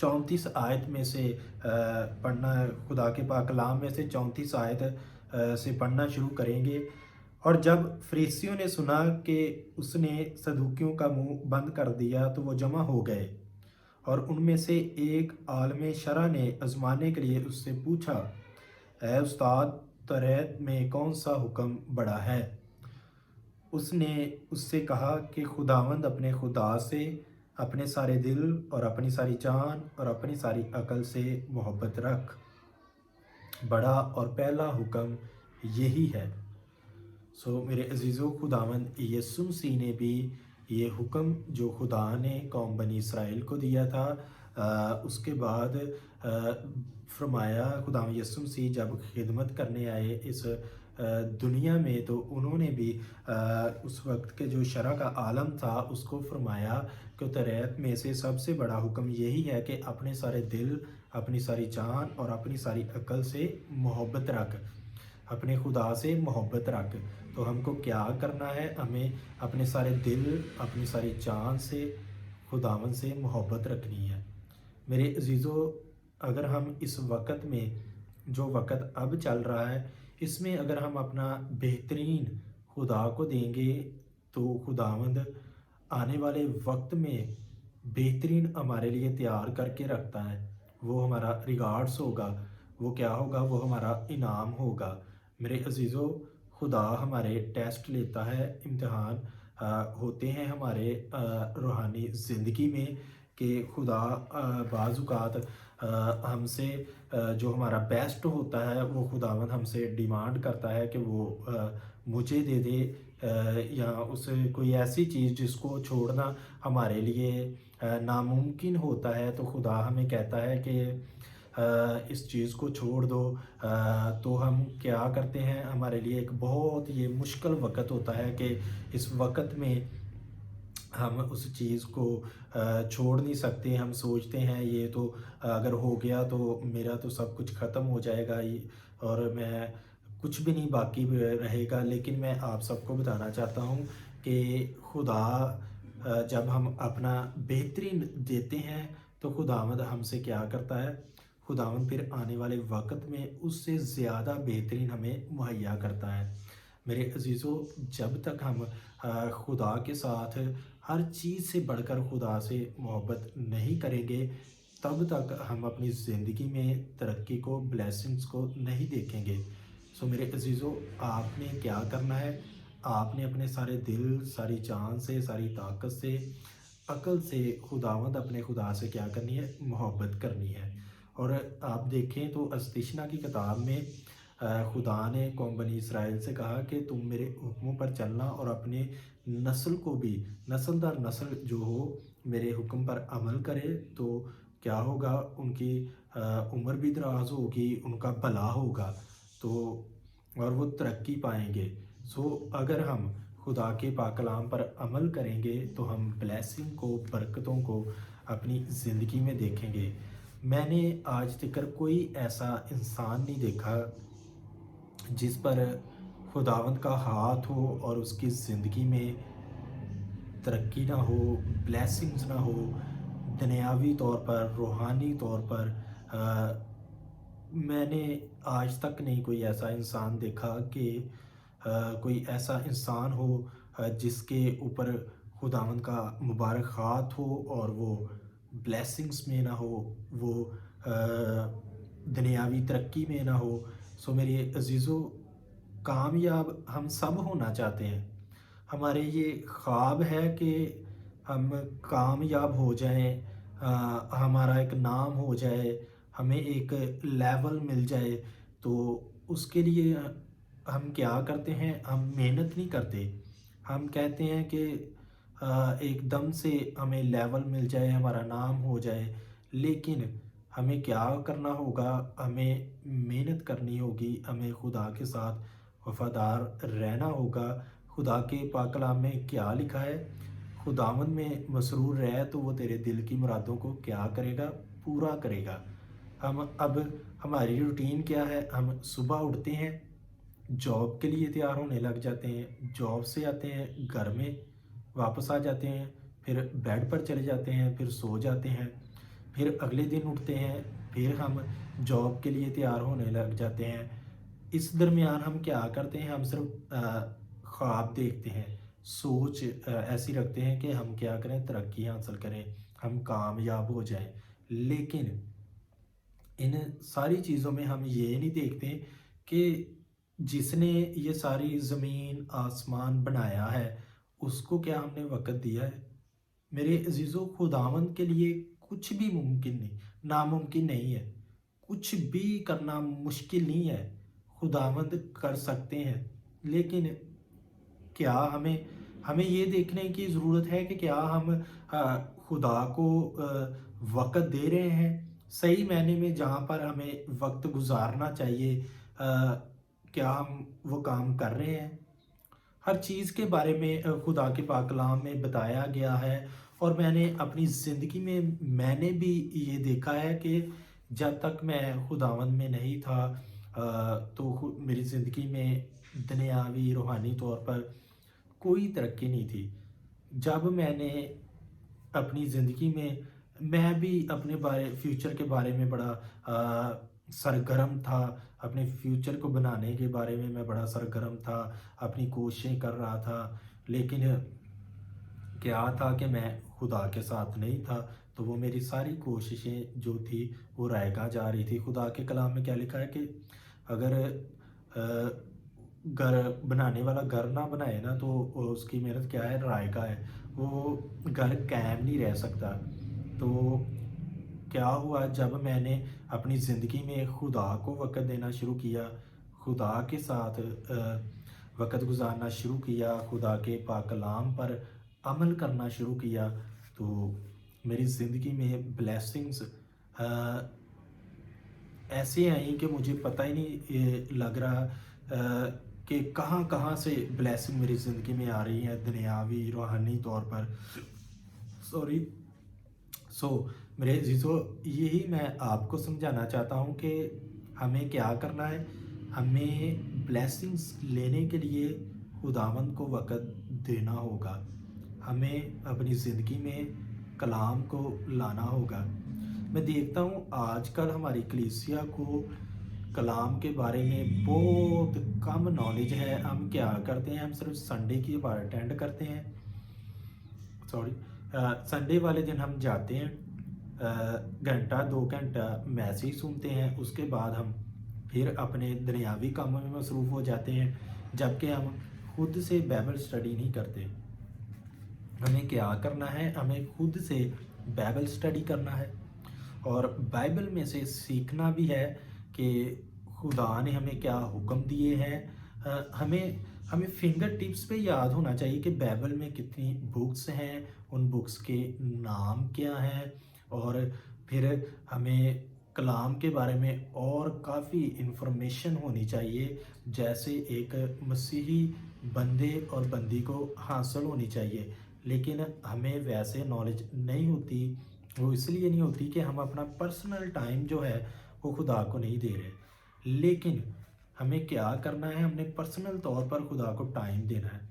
34 آیت میں سے پڑھنا، خدا کے پاک کلام میں سے 34 آیت سے پڑھنا شروع کریں گے۔ اور جب فریسیوں نے سنا کہ اس نے صدوقیوں کا منہ بند کر دیا تو وہ جمع ہو گئے، اور ان میں سے ایک عالم شرع نے آزمانے کے لیے اس سے پوچھا، اے استاد، توریت میں کون سا حکم بڑا ہے؟ اس نے اس سے کہا کہ خداوند اپنے خدا سے اپنے سارے دل اور اپنی ساری جان اور اپنی ساری عقل سے محبت رکھ۔ بڑا اور پہلا حکم یہی ہے۔ میرے عزیزو، خداوند یسوع مسیح نے بھی یہ حکم جو خدا نے قوم بنی اسرائیل کو دیا تھا، اس کے بعد فرمایا، خداوند یسوع مسیح جب خدمت کرنے آئے اس دنیا میں تو انہوں نے بھی اس وقت کے جو شرع کا عالم تھا اس کو فرمایا کہ توریت میں سے سب سے بڑا حکم یہی ہے کہ اپنے سارے دل، اپنی ساری جان اور اپنی ساری عقل سے محبت رکھ، اپنے خدا سے محبت رکھ۔ تو ہم کو کیا کرنا ہے؟ ہمیں اپنے سارے دل، اپنی ساری جان سے خداوند سے محبت رکھنی ہے۔ میرے عزیزو، اگر ہم اس وقت میں، جو وقت اب چل رہا ہے، اس میں اگر ہم اپنا بہترین خدا کو دیں گے تو خداوند آنے والے وقت میں بہترین ہمارے لیے تیار کر کے رکھتا ہے۔ وہ ہمارا ریگارڈز ہوگا، وہ کیا ہوگا؟ وہ ہمارا انعام ہوگا۔ میرے عزیزو، خدا ہمارے ٹیسٹ لیتا ہے، امتحان ہوتے ہیں ہمارے روحانی زندگی میں، کہ خدا بعض اوقات ہم سے جو ہمارا بیسٹ ہوتا ہے وہ خداوند ہم سے ڈیمانڈ کرتا ہے کہ وہ مجھے دے دے، یا اسے کوئی ایسی چیز جس کو چھوڑنا ہمارے لیے ناممکن ہوتا ہے، تو خدا ہمیں کہتا ہے کہ اس چیز کو چھوڑ دو۔ تو ہم کیا کرتے ہیں؟ ہمارے لیے ایک بہت یہ مشکل وقت ہوتا ہے کہ اس وقت میں ہم اس چیز کو چھوڑ نہیں سکتے۔ ہم سوچتے ہیں یہ تو اگر ہو گیا تو میرا تو سب کچھ ختم ہو جائے گا اور میں کچھ بھی نہیں باقی رہے گا۔ لیکن میں آپ سب کو بتانا چاہتا ہوں کہ خدا جب ہم اپنا بہترین دیتے ہیں تو خداوند ہم سے کیا کرتا ہے؟ خداوند پھر آنے والے وقت میں اس سے زیادہ بہترین ہمیں مہیا کرتا ہے۔ میرے عزیزو، جب تک ہم خدا کے ساتھ ہر چیز سے بڑھ کر خدا سے محبت نہیں کریں گے، تب تک ہم اپنی زندگی میں ترقی کو، بلیسنگز کو نہیں دیکھیں گے۔ میرے عزیزو، آپ نے کیا کرنا ہے؟ آپ نے اپنے سارے دل، ساری جان سے، ساری طاقت سے، عقل سے خداوند اپنے خدا سے کیا کرنی ہے؟ محبت کرنی ہے۔ اور آپ دیکھیں تو استشنا کی کتاب میں خدا نے قوم بنی اسرائیل سے کہا کہ تم میرے حکموں پر چلنا اور اپنے نسل کو بھی، نسل در نسل جو ہو، میرے حکم پر عمل کرے تو کیا ہوگا؟ ان کی عمر بھی دراز ہوگی، ان کا بھلا ہوگا، تو اور وہ ترقی پائیں گے۔ اگر ہم خدا کے پاک کلام پر عمل کریں گے تو ہم بلیسنگ کو، برکتوں کو اپنی زندگی میں دیکھیں گے۔ میں نے آج تک کوئی ایسا انسان نہیں دیکھا جس پر خداوند کا ہاتھ ہو اور اس کی زندگی میں ترقی نہ ہو، بلیسنگز نہ ہو، دنیاوی طور پر، روحانی طور پر۔ میں نے آج تک نہیں کوئی ایسا انسان دیکھا کہ کوئی ایسا انسان ہو جس کے اوپر خداوند کا مبارک ہاتھ ہو اور وہ بلیسنگز میں نہ ہو، وہ دنیاوی ترقی میں نہ ہو۔ میرے عزیزو، کامیاب ہم سب ہونا چاہتے ہیں۔ ہمارے یہ خواب ہے کہ ہم کامیاب ہو جائیں، ہمارا ایک نام ہو جائے، ہمیں ایک لیول مل جائے۔ تو اس کے لیے ہم کیا کرتے ہیں؟ ہم محنت نہیں کرتے۔ ہم کہتے ہیں کہ ایک دم سے ہمیں لیول مل جائے، ہمارا نام ہو جائے، لیکن ہمیں کیا کرنا ہوگا؟ ہمیں محنت کرنی ہوگی، ہمیں خدا کے ساتھ وفادار رہنا ہوگا۔ خدا کے پاک کلام میں کیا لکھا ہے؟ خداوند میں مسرور رہ تو وہ تیرے دل کی مرادوں کو کیا کرے گا؟ پورا کرے گا۔ اب ہماری روٹین کیا ہے؟ ہم صبح اٹھتے ہیں، جاب کے لیے تیار ہونے لگ جاتے ہیں، جاب سے آتے ہیں، گھر میں واپس آ جاتے ہیں، پھر بیڈ پر چلے جاتے ہیں، پھر سو جاتے ہیں، پھر اگلے دن اٹھتے ہیں، پھر ہم جاب کے لیے تیار ہونے لگ جاتے ہیں۔ اس درمیان ہم کیا کرتے ہیں، ہم صرف خواب دیکھتے ہیں، سوچ ایسی رکھتے ہیں کہ ہم کیا کریں، ترقی حاصل کریں، ہم کامیاب ہو جائیں۔ لیکن ان ساری چیزوں میں ہم یہ نہیں دیکھتے کہ جس نے یہ ساری زمین آسمان بنایا ہے اس کو کیا ہم نے وقت دیا ہے؟ میرے عزیزو، خداوند کے لیے کچھ بھی ممکن نہیں، ناممکن نہیں ہے، کچھ بھی کرنا مشکل نہیں ہے، خداوند کر سکتے ہیں۔ لیکن کیا ہمیں یہ دیکھنے کی ضرورت ہے کہ کیا ہم خدا کو وقت دے رہے ہیں صحیح معنی میں، جہاں پر ہمیں وقت گزارنا چاہیے، کیا ہم وہ کام کر رہے ہیں؟ ہر چیز کے بارے میں خدا کے پاک کلام میں بتایا گیا ہے، اور میں نے اپنی زندگی میں نے بھی یہ دیکھا ہے کہ جب تک میں خداوند میں نہیں تھا تو میری زندگی میں دنیاوی روحانی طور پر کوئی ترقی نہیں تھی۔ جب میں نے اپنی زندگی میں بھی اپنے فیوچر کے بارے میں بڑا سرگرم تھا، اپنے فیوچر کو بنانے کے بارے میں بڑا سرگرم تھا، اپنی کوششیں کر رہا تھا، لیکن کیا تھا کہ میں خدا کے ساتھ نہیں تھا، تو وہ میری ساری کوششیں جو تھی وہ رائگاں جا رہی تھی۔ خدا کے کلام میں کیا لکھا ہے کہ اگر گھر بنانے والا گھر نہ بنائے نا تو اس کی محنت کیا ہے، رائگاں ہے، وہ گھر قائم نہیں رہ سکتا۔ تو کیا ہوا، جب میں نے اپنی زندگی میں خدا کو وقت دینا شروع کیا، خدا کے ساتھ وقت گزارنا شروع کیا، خدا کے پاک کلام پر عمل کرنا شروع کیا، تو میری زندگی میں بلیسنگز ایسے آئیں کہ مجھے پتہ ہی نہیں لگ رہا کہ کہاں کہاں سے بلیسنگ میری زندگی میں آ رہی ہیں، دنیاوی روحانی طور پر۔ میرے عزیزو، یہی میں آپ کو سمجھانا چاہتا ہوں کہ ہمیں کیا کرنا ہے، ہمیں بلیسنگز لینے کے لیے خداوند کو وقت دینا ہوگا، ہمیں اپنی زندگی میں کلام کو لانا ہوگا۔ میں دیکھتا ہوں آج کل ہماری کلیسیا کو کلام کے بارے میں بہت کم نالج ہے۔ ہم کیا کرتے ہیں، ہم صرف سنڈے کی بار اٹینڈ کرتے ہیں، سنڈے والے دن ہم جاتے ہیں، گھنٹہ 2 گھنٹہ میسیج سنتے ہیں، اس کے بعد ہم پھر اپنے دنیاوی کاموں میں مصروف ہو جاتے ہیں، جبکہ ہم خود سے بائبل اسٹڈی نہیں کرتے۔ ہمیں کیا کرنا ہے، ہمیں خود سے بائبل اسٹڈی کرنا ہے، اور بائبل میں سے سیکھنا بھی ہے کہ خدا نے ہمیں کیا حکم دیے ہیں۔ ہمیں فنگر ٹپس پہ یاد ہونا چاہیے کہ بائبل میں کتنی بکس ہیں، ان بکس کے نام کیا ہیں، اور پھر ہمیں کلام کے بارے میں اور کافی انفارمیشن ہونی چاہیے، جیسے ایک مسیحی بندے اور بندی کو حاصل ہونی چاہیے۔ لیکن ہمیں ویسے نالج نہیں ہوتی، وہ اس لیے نہیں ہوتی کہ ہم اپنا پرسنل ٹائم جو ہے وہ خدا کو نہیں دے رہے۔ لیکن ہمیں کیا کرنا ہے، ہم نے پرسنل طور پر خدا کو ٹائم دینا ہے۔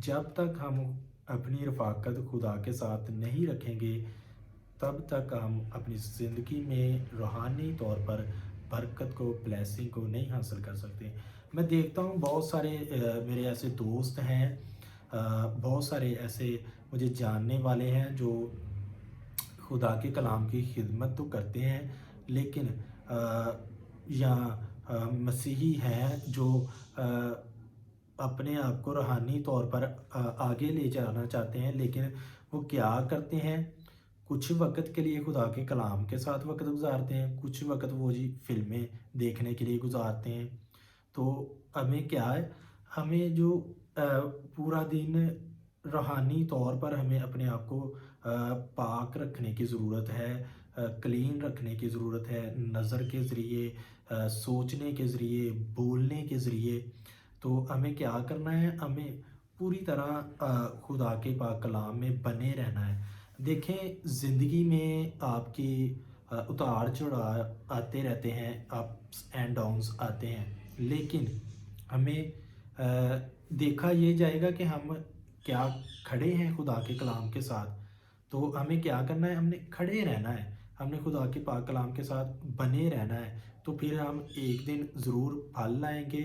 جب تک ہم اپنی رفاقت خدا کے ساتھ نہیں رکھیں گے، تب تک ہم اپنی زندگی میں روحانی طور پر برکت کو، بلیسنگ کو نہیں حاصل کر سکتے۔ میں دیکھتا ہوں بہت سارے میرے ایسے دوست ہیں، بہت سارے ایسے مجھے جاننے والے ہیں جو خدا کے کلام کی خدمت تو کرتے ہیں، لیکن یا مسیحی ہیں جو اپنے آپ کو روحانی طور پر آگے لے جانا چاہتے ہیں، لیکن وہ کیا کرتے ہیں، کچھ وقت کے لیے خدا کے کلام کے ساتھ وقت گزارتے ہیں، کچھ وقت وہ فلمیں دیکھنے کے لیے گزارتے ہیں۔ تو ہمیں کیا ہے، ہمیں جو پورا دن روحانی طور پر ہمیں اپنے آپ کو پاک رکھنے کی ضرورت ہے، کلین رکھنے کی ضرورت ہے، نظر کے ذریعے، سوچنے کے ذریعے، بولنے کے ذریعے۔ تو ہمیں کیا کرنا ہے، ہمیں پوری طرح خدا کے پاک کلام میں بنے رہنا ہے۔ دیکھیں، زندگی میں آپ کی اتار چڑھاؤ آتے رہتے ہیں، اپس اینڈ ڈاؤنس آتے ہیں، لیکن ہمیں دیکھا یہ جائے گا کہ ہم کیا کھڑے ہیں خدا کے کلام کے ساتھ۔ تو ہمیں کیا کرنا ہے، ہم نے کھڑے رہنا ہے، ہم نے خدا کے پاک کلام کے ساتھ بنے رہنا ہے، تو پھر ہم ایک دن ضرور پھل لائیں گے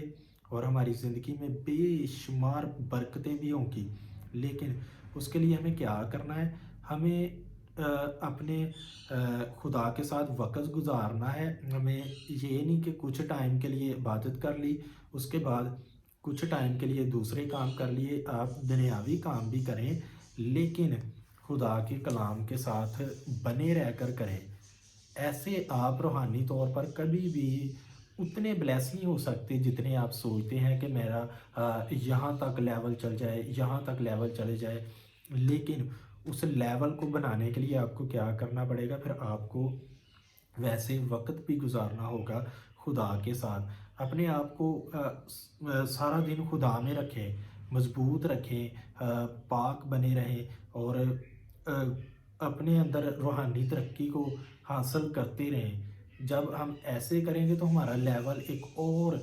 اور ہماری زندگی میں بے شمار برکتیں بھی ہوں گی۔ لیکن اس کے لیے ہمیں کیا کرنا ہے؟ ہمیں اپنے خدا کے ساتھ وقت گزارنا ہے۔ ہمیں یہ نہیں کہ کچھ ٹائم کے لیے عبادت کر لی، اس کے بعد کچھ ٹائم کے لیے دوسرے کام کر لیے۔ آپ دنیاوی کام بھی کریں لیکن خدا کے کلام کے ساتھ بنے رہ کر کریں۔ ایسے آپ روحانی طور پر کبھی بھی اتنے بلیس نہیں ہو سکتے جتنے آپ سوچتے ہیں کہ میرا یہاں تک لیول چل جائے، یہاں تک لیول چلے جائے۔ لیکن اس لیول کو بنانے کے لیے آپ کو کیا کرنا پڑے گا؟ پھر آپ کو ویسے وقت بھی گزارنا ہوگا خدا کے ساتھ۔ اپنے آپ کو سارا دن خدا میں رکھیں، مضبوط رکھیں، پاک بنے رہیں اور اپنے اندر روحانی ترقی کو حاصل کرتے رہیں۔ جب ہم ایسے کریں گے تو ہمارا لیول ایک اور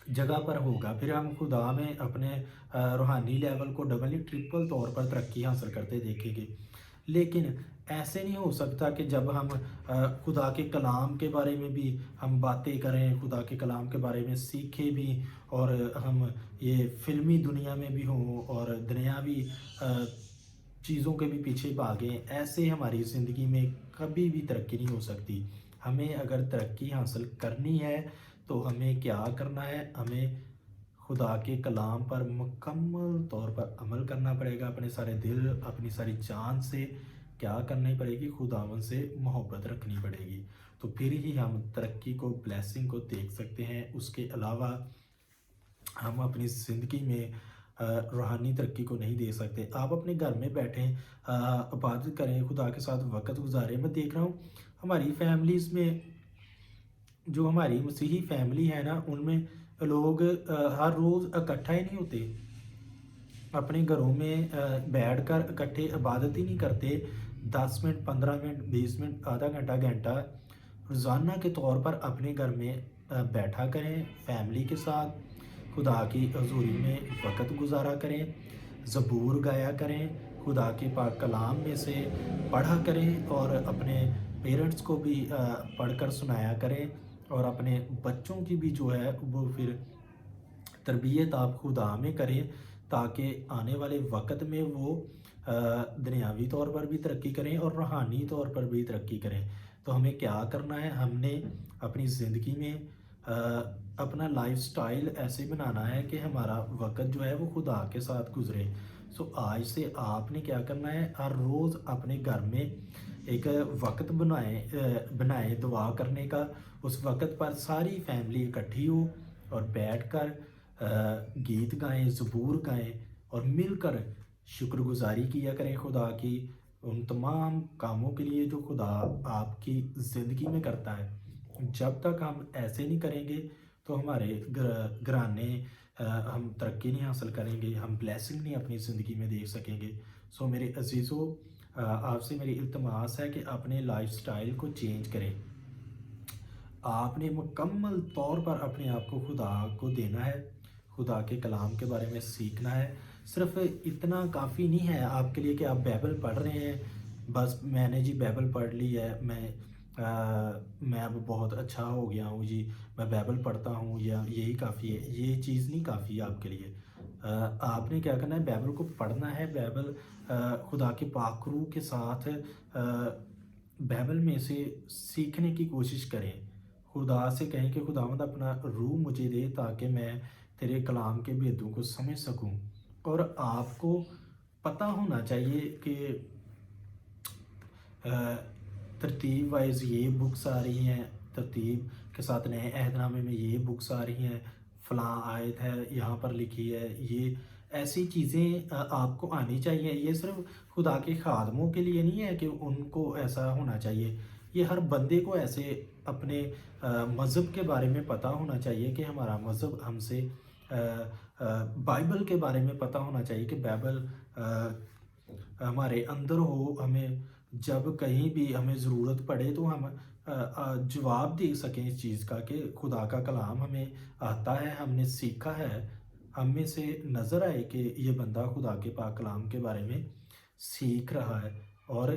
جگہ پر ہوگا، پھر ہم خدا میں اپنے روحانی لیول کو ڈبل ٹرپل طور پر ترقی حاصل کرتے دیکھیں گے۔ لیکن ایسے نہیں ہو سکتا کہ جب ہم خدا کے کلام کے بارے میں بھی ہم باتیں کریں، خدا کے کلام کے بارے میں سیکھیں بھی، اور ہم یہ فلمی دنیا میں بھی ہوں اور دنیاوی چیزوں کے بھی پیچھے بھاگیں۔ ایسے ہماری زندگی میں کبھی بھی ترقی نہیں ہو سکتی۔ ہمیں اگر ترقی حاصل کرنی ہے تو ہمیں کیا کرنا ہے؟ ہمیں خدا کے کلام پر مکمل طور پر عمل کرنا پڑے گا، اپنے سارے دل، اپنی ساری جان سے کیا کرنی پڑے گی؟ خداوند سے محبت رکھنی پڑے گی، تو پھر ہی ہم ترقی کو، بلیسنگ کو دیکھ سکتے ہیں۔ اس کے علاوہ ہم اپنی زندگی میں روحانی ترقی کو نہیں دے سکتے۔ آپ اپنے گھر میں بیٹھیں، عبادت کریں، خدا کے ساتھ وقت گزاریں۔ میں دیکھ رہا ہوں ہماری فیملیز میں، جو ہماری مسیحی فیملی ہے نا، ان میں لوگ ہر روز اکٹھا ہی نہیں ہوتے، اپنے گھروں میں بیٹھ کر اکٹھے عبادت ہی نہیں کرتے۔ 10 منٹ، 15 منٹ، 20 منٹ، آدھا گھنٹہ، گھنٹہ روزانہ کے طور پر اپنے گھر میں بیٹھا کریں، فیملی کے ساتھ خدا کی حضوری میں وقت گزارا کریں، زبور گایا کریں، خدا کے پاک کلام میں سے پڑھا کریں، اور اپنے پیرنٹس کو بھی پڑھ کر سنایا کریں، اور اپنے بچوں کی بھی جو ہے وہ پھر تربیت آپ خدا میں کریں، تاکہ آنے والے وقت میں وہ دنیاوی طور پر بھی ترقی کریں اور روحانی طور پر بھی ترقی کریں۔ تو ہمیں کیا کرنا ہے؟ ہم نے اپنی زندگی میں اپنا لائف سٹائل ایسے بنانا ہے کہ ہمارا وقت جو ہے وہ خدا کے ساتھ گزرے۔ آج سے آپ نے کیا کرنا ہے؟ ہر روز اپنے گھر میں ایک وقت بنائیں دعا کرنے کا۔ اس وقت پر ساری فیملی اکٹھی ہو اور بیٹھ کر گیت گائیں، زبور گائیں، اور مل کر شکر گزاری کیا کریں خدا کی ان تمام کاموں کے لیے جو خدا آپ کی زندگی میں کرتا ہے۔ جب تک ہم ایسے نہیں کریں گے تو ہمارے گھرانے ہم ترقی نہیں حاصل کریں گے، ہم بلیسنگ نہیں اپنی زندگی میں دیکھ سکیں گے۔ میرے عزیزو، آپ سے میری التماس ہے کہ اپنے لائف سٹائل کو چینج کریں۔ آپ نے مکمل طور پر اپنے آپ کو خدا کو دینا ہے، خدا کے کلام کے بارے میں سیکھنا ہے۔ صرف اتنا کافی نہیں ہے آپ کے لیے کہ آپ بائبل پڑھ رہے ہیں، بس میں نے جی بائبل پڑھ لی ہے، میں اب بہت اچھا ہو گیا ہوں جی، میں بائبل پڑھتا ہوں، یا یہی کافی ہے۔ یہ چیز نہیں کافی ہے آپ کے لیے۔ آپ نے کیا کرنا ہے؟ بائبل کو پڑھنا ہے، بائبل خدا کے پاک روح کے ساتھ بائبل میں سے سیکھنے کی کوشش کریں۔ خدا سے کہیں کہ خداوند اپنا روح مجھے دے تاکہ میں تیرے کلام کے بھیدوں کو سمجھ سکوں۔ اور آپ کو پتہ ہونا چاہیے کہ ترتیب وائز یہ بکس آ رہی ہیں، ترتیب کے ساتھ نئے عہد نامے میں یہ بکس آ رہی ہیں، فلاں آیت ہے یہاں پر لکھی ہے۔ یہ ایسی چیزیں آپ کو آنی چاہیے۔ یہ صرف خدا کے خادموں کے لیے نہیں ہے کہ ان کو ایسا ہونا چاہیے، یہ ہر بندے کو ایسے اپنے مذہب کے بارے میں پتہ ہونا چاہیے کہ ہمارا مذہب ہم سے بائبل کے بارے میں پتہ ہونا چاہیے کہ بائبل ہمارے اندر ہو، ہمیں جب کہیں بھی ہمیں ضرورت پڑے تو ہم جواب دے سکیں اس چیز کا کہ خدا کا کلام ہمیں آتا ہے، ہم نے سیکھا ہے، ہم میں سے نظر آئے کہ یہ بندہ خدا کے پاک کلام کے بارے میں سیکھ رہا ہے۔ اور